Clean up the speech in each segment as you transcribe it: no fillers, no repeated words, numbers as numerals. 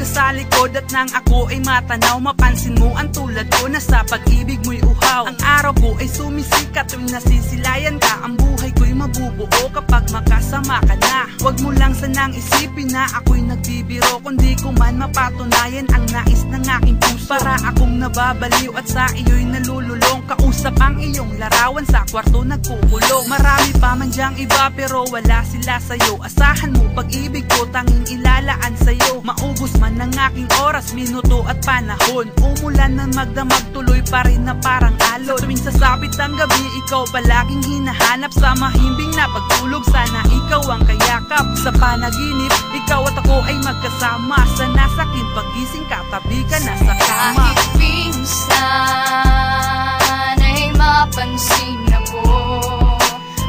sa likod at nang ako ay matanaw, mapansin mo ang tulad ko na sa pag-ibig mo'y uhaw. Ang araw ko ay sumisikat tuwing nasisilayan ka. Ang buhay ko'y mabubuo kapag makasama ka na. Huwag mo lang sanang isipin na ako'y nagbibiro, kundi ko man mapatunayan ang nais ng aking puso. Para akong nababaliw at sa iyo'y nalululong. Kausap ang iyong larawan sa kwarto nagkukulong. Marami pa man dyang iba pero wala sila sa'yo. Asahan mo pag-ibig ko tanging ilalaan sa'yo. Maubos man ng aking oras, minuto at panahon. Umulan ng magdamag, tuloy pa rin na parang alon. Sa tuwing sasapit ang gabi, ikaw palaging hinahanap. Sa mahimbing na pagtulog, sana ikaw ang kayakap. Sa panaginip, ikaw at ako ay magkasama. Sa nasakin pagising, katabi ka na sa kama. Kahit minsan ay mapansin ako,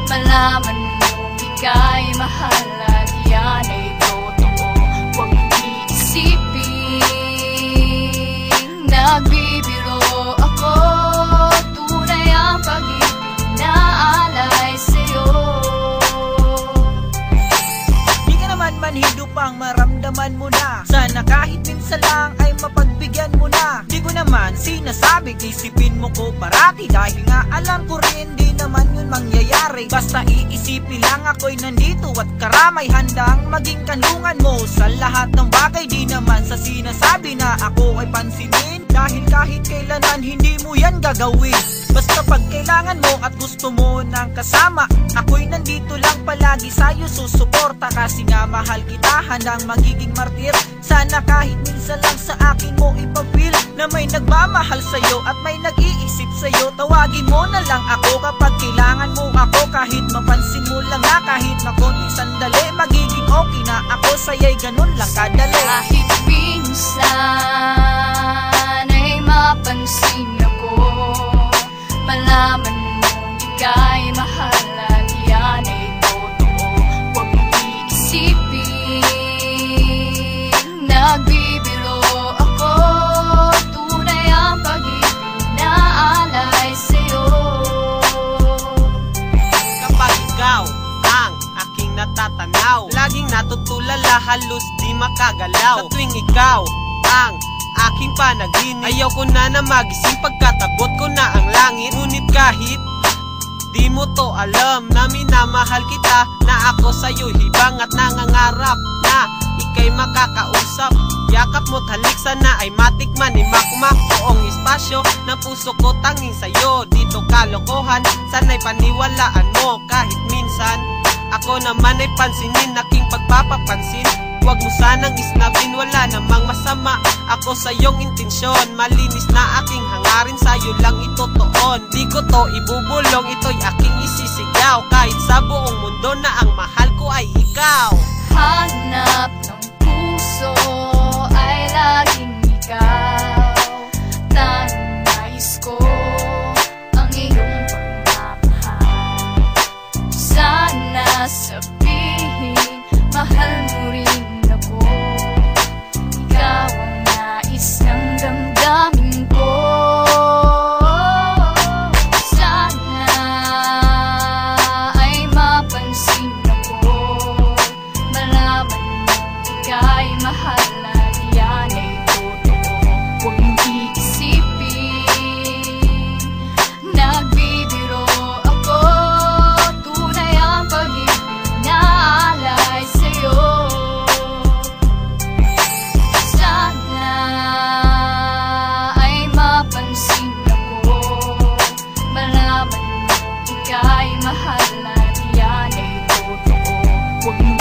malaman mo ika'y mahal at yan ay totoo. Huwag iisipin nagbibiro ako, tunay ang pag-ibig na alay sa'yo. Di ka naman manhido pang maramdaman mo na, sana kahit minsan lang ay mapagbigyan mo na. Di ko naman sinasabing isipin mo ko parati, dahil nga alam ko rin di naman yun mangyayari. Basta iisipin lang ako'y nandito at karamay handang maging kanlungan mo sa lahat ng bagay. Di naman sa sinasabi na ako ay pansinin, dahil kahit kailanan hindi mo yan gagawin. Basta pag kailangan mo at gusto mo ng kasama, ako'y nandito lang palagi sa'yo susuporta. Kasi nga mahal kita, handang magiging martir. Sana kahit minsan lang sa akin mo ipapil na may nagmamahal sa'yo at may nag-iisip sa'yo. Tawagin mo na lang ako kapag kailangan mo ako. Kahit mapansin mo lang na kahit na konting sandali, magiging okay na ako sa'yo'y ganun lang kadali. Kahit minsan ay mapansin ako, malaman mo ika'y mahal at yan ay totoo. Huwag iisipin nagbibiro ako, tunay ang pag-ibig na alay sa'yo. Kapag ikaw ang aking natatanaw, laging natutulala, halos di makagalaw. Sa tuwing ikaw ang aking panaginip, ayaw ko na magising pagkatabot ko na ang langit. Ngunit kahit di mo to alam na minamahal kita, na ako sa'yo hibang at nangangarap na ika'y makakausap. Yakap mo't halik, sana ay matikman ni makmak buong espasyo ng puso ko tanging sa'yo. Dito kalokohan, sana'y paniwalaan mo. Kahit minsan ako naman ay pansinin aking pagpapapansin. Huwag mo sanang isnabin, wala namang masama ako sa iyong intensyon. Malinis na aking hangarin, sa'yo lang itotoon. Di ko to ibubulong, ito'y aking isisigaw. Kahit sa buong mundo na ang mahal ko ay ikaw. Hanap ng puso ay laging ikaw. Tanging nais ko ang iyong pagmamahal. Sana sabihin mahal mo rin ako. Ikaw ang nais ng damdamin ko. Sana ay mapansin ako, malaman mo ika'y mahal at yan ay totoo. Huwag mong iisipin nagbibiro ako, tunay ang pag-ibig na alay sa'yo. Sana ay mapansin ako, malaman mo ika'y mahal at yan ay totoo. Huwag mong